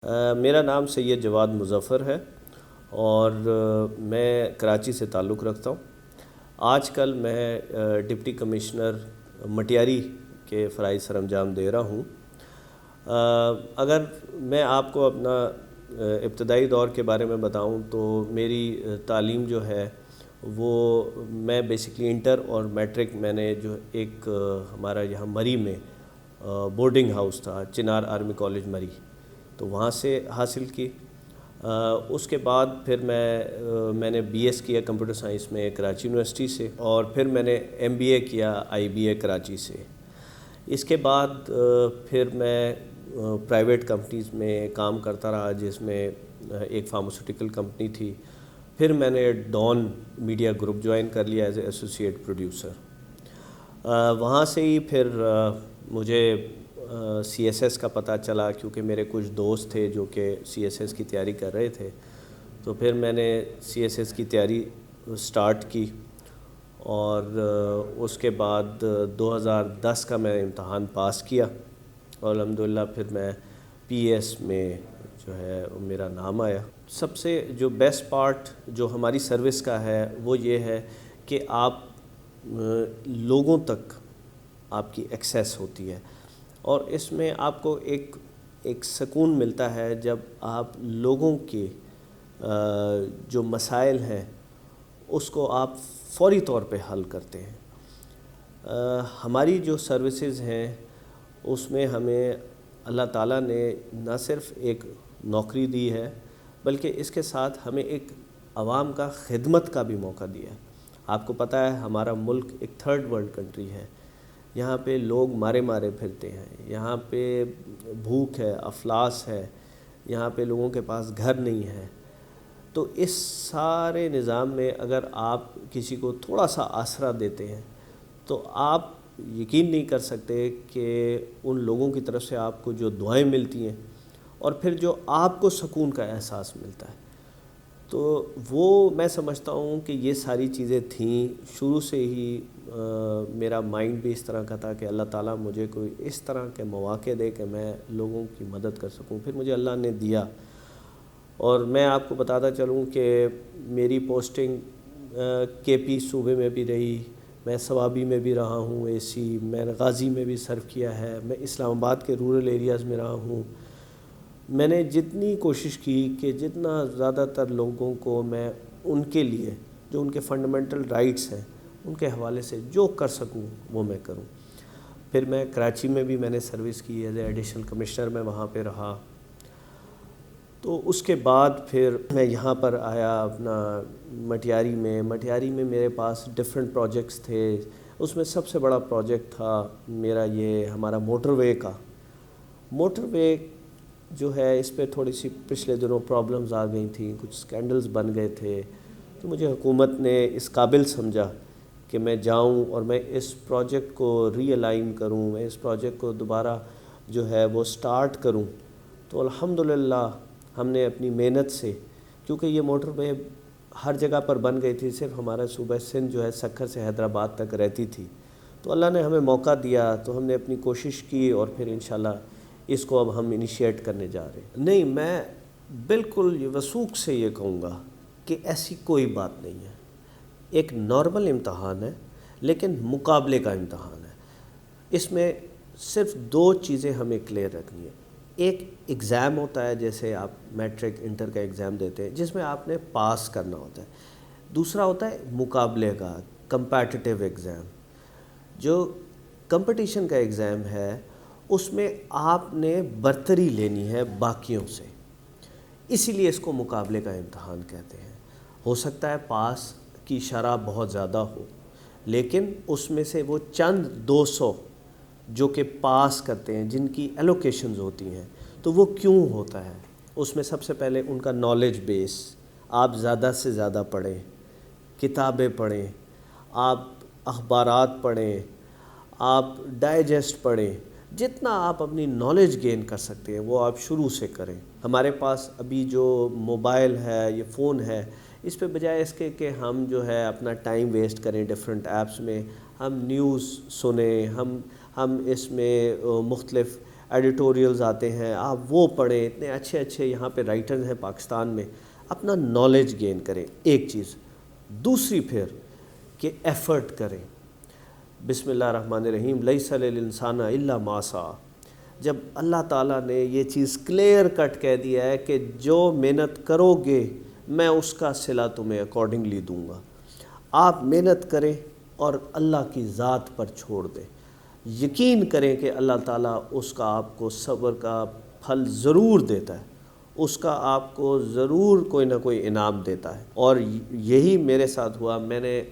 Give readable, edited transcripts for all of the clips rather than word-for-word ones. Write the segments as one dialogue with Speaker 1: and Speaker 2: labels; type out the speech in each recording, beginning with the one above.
Speaker 1: میرا نام سید جواد مظفر ہے اور میں کراچی سے تعلق رکھتا ہوں۔ آج کل میں ڈپٹی کمشنر مٹیاری کے فرائض سر انجام دے رہا ہوں۔ اگر میں آپ کو اپنا ابتدائی دور کے بارے میں بتاؤں تو میری تعلیم جو ہے وہ میں بیسکلی انٹر اور میٹرک میں نے جو ایک ہمارا یہاں مری میں بورڈنگ ہاؤس تھا، چنار آرمی کالج مری، تو وہاں سے حاصل کی۔ اس کے بعد پھر میں نے بی ایس کیا کمپیوٹر سائنس میں کراچی یونیورسٹی سے، اور پھر میں نے ایم بی اے کیا آئی بی اے کراچی سے۔ اس کے بعد پھر میں پرائیویٹ کمپنیز میں کام کرتا رہا، جس میں ایک فارماسیوٹیکل کمپنی تھی۔ پھر میں نے ڈان میڈیا گروپ جوائن کر لیا ایز اے ایسوسیٹ پروڈیوسر۔ وہاں سے ہی پھر مجھے سی ایس ایس کا پتہ چلا، کیونکہ میرے کچھ دوست تھے جو کہ سی ایس ایس کی تیاری کر رہے تھے، تو پھر میں نے سی ایس ایس کی تیاری سٹارٹ کی، اور اس کے بعد 2010 کا میں امتحان پاس کیا، اور الحمدللہ پھر میں پی ایس میں جو ہے میرا نام آیا۔ سب سے جو بیسٹ پارٹ جو ہماری سروس کا ہے وہ یہ ہے کہ آپ لوگوں تک آپ کی ایکسیس ہوتی ہے، اور اس میں آپ کو ایک سکون ملتا ہے جب آپ لوگوں کے جو مسائل ہیں اس کو آپ فوری طور پہ حل کرتے ہیں۔ ہماری جو سروسز ہیں اس میں ہمیں اللہ تعالیٰ نے نہ صرف ایک نوکری دی ہے، بلکہ اس کے ساتھ ہمیں ایک عوام کا خدمت کا بھی موقع دیا ہے۔ آپ کو پتہ ہے ہمارا ملک ایک تھرڈ ورلڈ کنٹری ہے، یہاں پہ لوگ مارے پھرتے ہیں، یہاں پہ بھوک ہے، افلاس ہے، یہاں پہ لوگوں کے پاس گھر نہیں ہے۔ تو اس سارے نظام میں اگر آپ کسی کو تھوڑا سا آسرا دیتے ہیں تو آپ یقین نہیں کر سکتے کہ ان لوگوں کی طرف سے آپ کو جو دعائیں ملتی ہیں، اور پھر جو آپ کو سکون کا احساس ملتا ہے، تو وہ میں سمجھتا ہوں کہ یہ ساری چیزیں تھیں شروع سے ہی۔ میرا مائنڈ بھی اس طرح کا تھا کہ اللہ تعالیٰ مجھے کوئی اس طرح کے مواقع دے کہ میں لوگوں کی مدد کر سکوں، پھر مجھے اللہ نے دیا۔ اور میں آپ کو بتاتا چلوں کہ میری پوسٹنگ کے پی صوبے میں بھی رہی، میں ثوابی میں بھی رہا ہوں، اے سی میں نے غازی میں بھی سرو کیا ہے، میں اسلام آباد کے رورل ایریاز میں رہا ہوں۔ میں نے جتنی کوشش کی کہ جتنا زیادہ تر لوگوں کو میں ان کے لیے جو ان کے فنڈامنٹل رائٹس ہیں ان کے حوالے سے جو کر سکوں وہ میں کروں۔ پھر میں کراچی میں بھی میں نے سروس کی ایز اے ایڈیشنل کمشنر، میں وہاں پہ رہا۔ تو اس کے بعد پھر میں یہاں پر آیا اپنا مٹیاری میں میرے پاس ڈیفرنٹ پروجیکٹس تھے۔ اس میں سب سے بڑا پروجیکٹ تھا میرا یہ ہمارا موٹر وے کا۔ موٹر وے جو ہے اس پہ تھوڑی سی پچھلے دنوں پرابلمز آ گئی تھیں، کچھ سکینڈلز بن گئے تھے، تو مجھے حکومت نے اس قابل سمجھا کہ میں جاؤں اور میں اس پروجیکٹ کو ری الائن کروں، میں اس پروجیکٹ کو دوبارہ جو ہے وہ سٹارٹ کروں۔ تو الحمدللہ ہم نے اپنی محنت سے، کیونکہ یہ موٹر وے ہر جگہ پر بن گئی تھی، صرف ہمارا صوبہ سندھ جو ہے سکھر سے حیدرآباد تک رہتی تھی، تو اللہ نے ہمیں موقع دیا، تو ہم نے اپنی کوشش کی، اور پھر انشاءاللہ اس کو اب ہم انیشیٹ کرنے جا رہے ہیں۔ نہیں، میں بالکل وثوق سے یہ کہوں گا کہ ایسی کوئی بات نہیں ہے۔ ایک نارمل امتحان ہے، لیکن مقابلے کا امتحان ہے۔ اس میں صرف دو چیزیں ہمیں کلیئر رکھنی ہے۔ ایک ایگزام ہوتا ہے، جیسے آپ میٹرک انٹر کا ایگزام دیتے ہیں، جس میں آپ نے پاس کرنا ہوتا ہے۔ دوسرا ہوتا ہے مقابلے کا، کمپیٹیٹیو ایگزام۔ جو کمپٹیشن کا ایگزام ہے اس میں آپ نے برتری لینی ہے باقیوں سے، اسی لیے اس کو مقابلے کا امتحان کہتے ہیں۔ ہو سکتا ہے پاس کی شرح بہت زیادہ ہو، لیکن اس میں سے وہ چند 200 جو کہ پاس کرتے ہیں، جن کی ایلوکیشنز ہوتی ہیں، تو وہ کیوں ہوتا ہے؟ اس میں سب سے پہلے ان کا نالج بیس، آپ زیادہ سے زیادہ پڑھیں، کتابیں پڑھیں، آپ اخبارات پڑھیں، آپ ڈائجسٹ پڑھیں، جتنا آپ اپنی نالج گین کر سکتے ہیں وہ آپ شروع سے کریں۔ ہمارے پاس ابھی جو موبائل ہے، یہ فون ہے، اس پہ بجائے اس کے کہ ہم جو ہے اپنا ٹائم ویسٹ کریں ڈیفرنٹ ایپس میں، ہم نیوز سنیں، ہم اس میں مختلف ایڈیٹوریلز آتے ہیں، آپ وہ پڑھیں، اتنے اچھے اچھے یہاں پہ رائٹرز ہیں پاکستان میں، اپنا نالج گین کریں، ایک چیز۔ دوسری پھر کہ ایفرٹ کریں۔ بسم اللہ الرحمن الرحیم، لیس للانسان الا ما سعی۔ جب اللہ تعالیٰ نے یہ چیز کلیئر کٹ کہہ دیا ہے کہ جو محنت کرو گے میں اس کا صلہ تمہیں اکارڈنگلی دوں گا، آپ محنت کریں اور اللہ کی ذات پر چھوڑ دیں، یقین کریں کہ اللہ تعالیٰ اس کا آپ کو صبر کا پھل ضرور دیتا ہے، اس کا آپ کو ضرور کوئی نہ کوئی انعام دیتا ہے۔ اور یہی میرے ساتھ ہوا۔ میں نے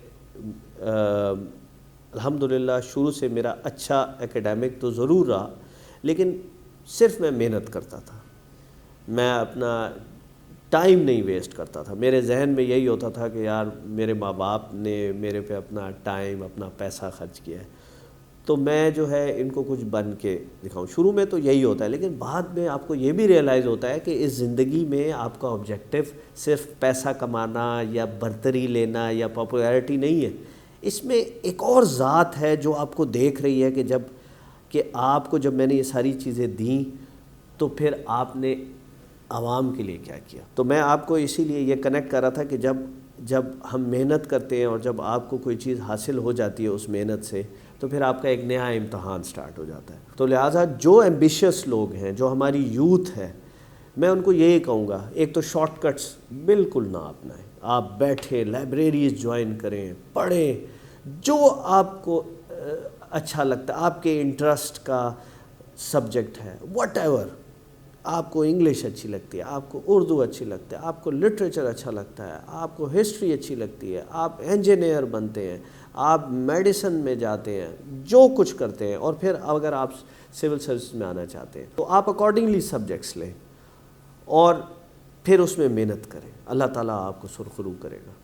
Speaker 1: الحمدللہ شروع سے میرا اچھا ایکیڈیمک تو ضرور رہا، لیکن صرف میں محنت کرتا تھا، میں اپنا ٹائم نہیں ویسٹ کرتا تھا۔ میرے ذہن میں یہی ہوتا تھا کہ یار میرے ماں باپ نے میرے پہ اپنا ٹائم، اپنا پیسہ خرچ کیا ہے، تو میں جو ہے ان کو کچھ بن کے دکھاؤں۔ شروع میں تو یہی ہوتا ہے، لیکن بعد میں آپ کو یہ بھی ریئلائز ہوتا ہے کہ اس زندگی میں آپ کا آبجیکٹیو صرف پیسہ کمانا یا برتری لینا یا پاپولیرٹی نہیں ہے، اس میں ایک اور ذات ہے جو آپ کو دیکھ رہی ہے کہ آپ کو جب میں نے یہ ساری چیزیں دیں تو پھر آپ نے عوام کے لیے کیا کیا۔ تو میں آپ کو اسی لیے یہ کنیکٹ کر رہا تھا کہ جب ہم محنت کرتے ہیں اور جب آپ کو کوئی چیز حاصل ہو جاتی ہے اس محنت سے، تو پھر آپ کا ایک نیا امتحان سٹارٹ ہو جاتا ہے۔ تو لہٰذا جو ایمبیشیس لوگ ہیں، جو ہماری یوتھ ہے، میں ان کو یہی کہوں گا، ایک تو شارٹ کٹس بالکل نہ اپنائیں۔ آپ بیٹھیں، لائبریریز جوائن کریں، پڑھیں، جو آپ کو اچھا لگتا ہے، آپ کے انٹرسٹ کا سبجیکٹ ہے، واٹ ایور۔ آپ کو انگلش اچھی لگتی ہے، آپ کو اردو اچھی لگتا ہے، آپ کو لٹریچر اچھا لگتا ہے، آپ کو ہسٹری اچھی لگتی ہے، آپ انجینئر بنتے ہیں، آپ میڈیسن میں جاتے ہیں، جو کچھ کرتے ہیں، اور پھر اگر آپ سول سروس میں آنا چاہتے ہیں تو آپ اکارڈنگلی سبجیکٹس لیں اور پھر اس میں محنت کریں۔ اللہ تعالیٰ آپ کو سرخرو کرے گا۔